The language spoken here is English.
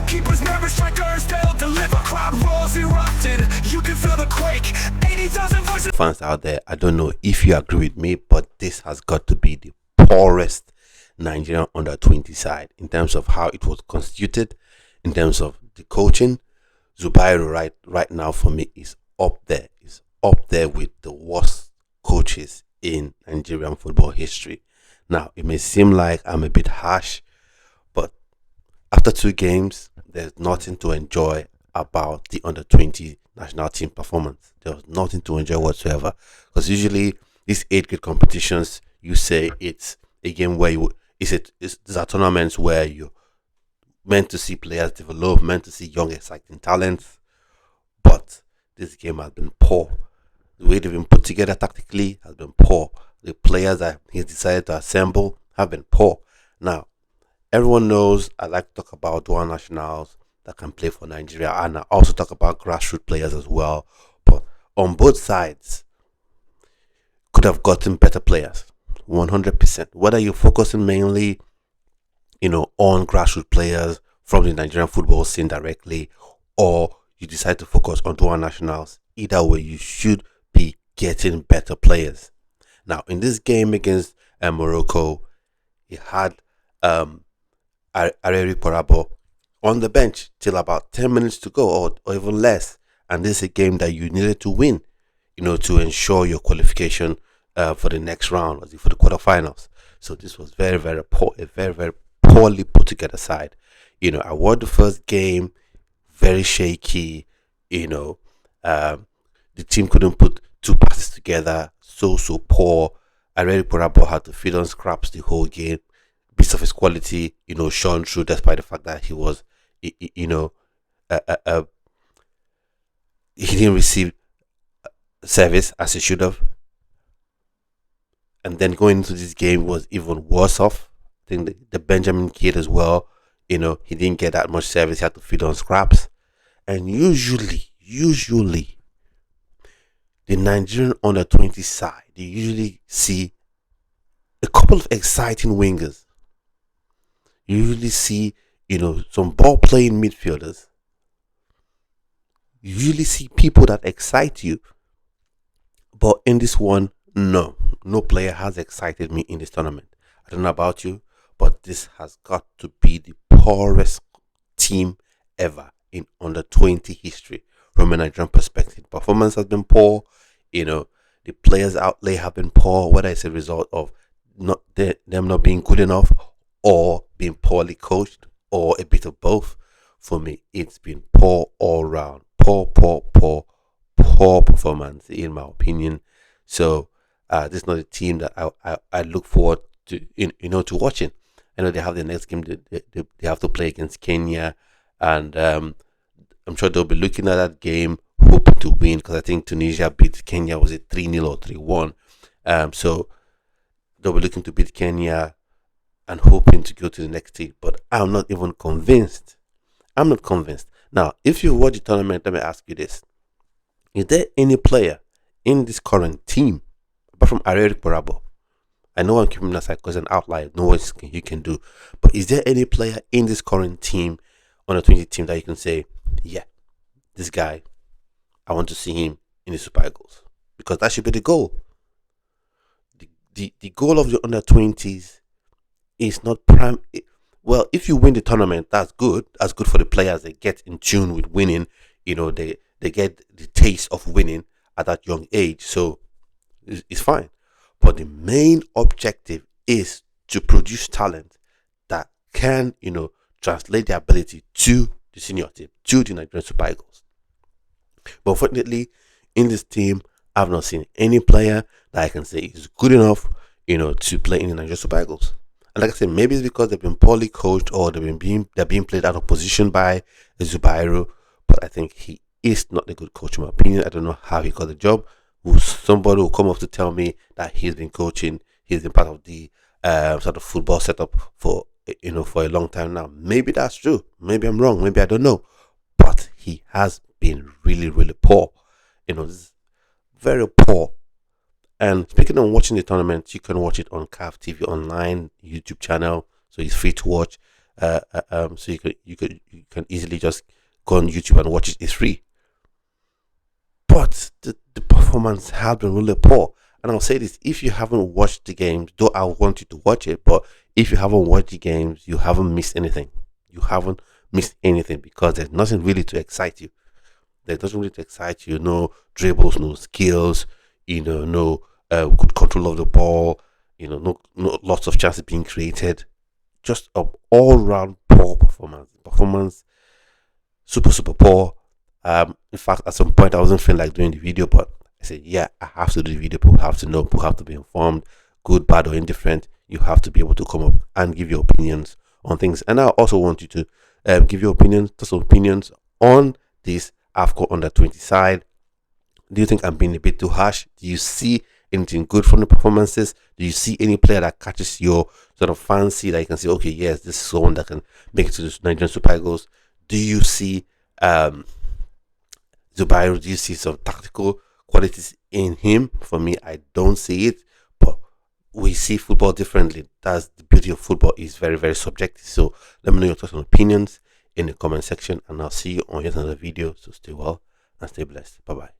Goalkeepers, nervous strikers, they'll deliver. Crowd roars erupted, you can feel the quake. 80,000 voices. Fans out there, I don't know if you agree with me, but this has got to be the poorest Nigerian under-20 side in terms of how it was constituted, in terms of the coaching. Zubairu right now for me is up there. Is up there with the worst coaches in Nigerian football history. Now, it may seem like I'm a bit harsh, but after 2 games, there's nothing to enjoy about the under-20 national team performance. There was nothing to enjoy whatsoever. Because usually, these 8-grade competitions, you say it's a game where these are tournaments where you're meant to see players develop, meant to see young, exciting talents. But this game has been poor. The way they've been put together tactically has been poor. The players that he's decided to assemble have been poor. Now, everyone knows I like to talk about dual nationals that can play for Nigeria, and I also talk about grassroots players as well. But on both sides, could have gotten better players, 100%. Whether you're focusing mainly, on grassroots players from the Nigerian football scene directly, or you decide to focus on dual nationals, either way, you should be getting better players. Now, in this game against Morocco, he had Areri Porabo on the bench till about 10 minutes to go, or even less. And this is a game that you needed to win, to ensure your qualification for the next round, or for the quarterfinals. So this was very, very poor, a very, very poorly put together side. I watched the first game, very shaky. The team couldn't put 2 passes together, so poor. Areri Porabo had to feed on scraps the whole game. Bits of his quality, shone through, despite the fact that he was, he didn't receive service as he should have. And then going into this game was even worse off. I think the Benjamin kid as well, he didn't get that much service. He had to feed on scraps. And usually, the Nigerian under-20 side, they usually see a couple of exciting wingers. You usually see, some ball-playing midfielders. You usually see people that excite you. But in this one, no player has excited me in this tournament. I don't know about you, but this has got to be the poorest team ever in under-20 history from a Nigerian perspective. Performance has been poor. The players' outlay have been poor, whether it's a result of them not being good enough, or being poorly coached, or a bit of both. For me, it's been poor all round. Poor performance, in my opinion. So this is not a team that I look forward to, to watching. I know they have the next game. They have to play against Kenya, and I'm sure they'll be looking at that game, hoping to win, because I think Tunisia beat Kenya, was it 3-0 or 3-1? So they'll be looking to beat Kenya and hoping to go to the next stage. But I'm not even convinced. I'm not convinced. Now, if you watch the tournament, let me ask you this. Is there any player in this current team, apart from Areri Porabo? I know I'm keeping that aside because an outlier, no one you can do. But is there any player in this current team, on a 20 team, that you can say, yeah, this guy, I want to see him in the Super Eagles? Because that should be the goal. The goal of the under 20s is not prime. Well, if you win the tournament, that's good. That's good for the players. They get in tune with winning. They get the taste of winning at that young age. So it's fine. But the main objective is to produce talent that can, translate their ability to the senior team, to the Nigerian Super Eagles. But unfortunately, in this team, I've not seen any player that I can say is good enough, to play in the Nigerian Super Eagles. And like I said, maybe it's because they've been poorly coached, or they're being played out of position by Zubairu. But I think he is not a good coach, in my opinion. I don't know how he got the job. Somebody will come up to tell me that he's been coaching, he's been part of the sort of football setup for a long time now. Maybe that's true. Maybe I'm wrong. Maybe I don't know. But he has been really, really poor. Very poor. And speaking of watching the tournament, you can watch it on CAF TV online YouTube channel, so it's free to watch. So you can easily just go on YouTube and watch it. It's free. But the performance has been really poor. And I'll say this: if you haven't watched the games, though I want you to watch it, but if you haven't watched the games, you haven't missed anything. You haven't missed anything because there's nothing really to excite you. There's nothing really to excite you. No dribbles, no skills. No good control of the ball. No lots of chances being created. Just an all-round poor performance. Performance super poor. In fact, at some point I wasn't feeling like doing the video, but I said, yeah, I have to do the video. People have to know. People have to be informed, good, bad, or indifferent. You have to be able to come up and give your opinions on things. And I also want you to give your opinions, just opinions on this AFCON under-20 side. Do you think I'm being a bit too harsh? Do you see anything good from the performances? Do you see any player that catches your sort of fancy that you can say, okay, yes, this is someone that can make it to the Nigerian Super Eagles? Do you see Zubairu? Do you see some tactical qualities in him? For me, I don't see it, but we see football differently. That's the beauty of football. It's very subjective. So let me know your thoughts and opinions in the comment section, and I'll see you on yet another video. So stay well and stay blessed. Bye bye.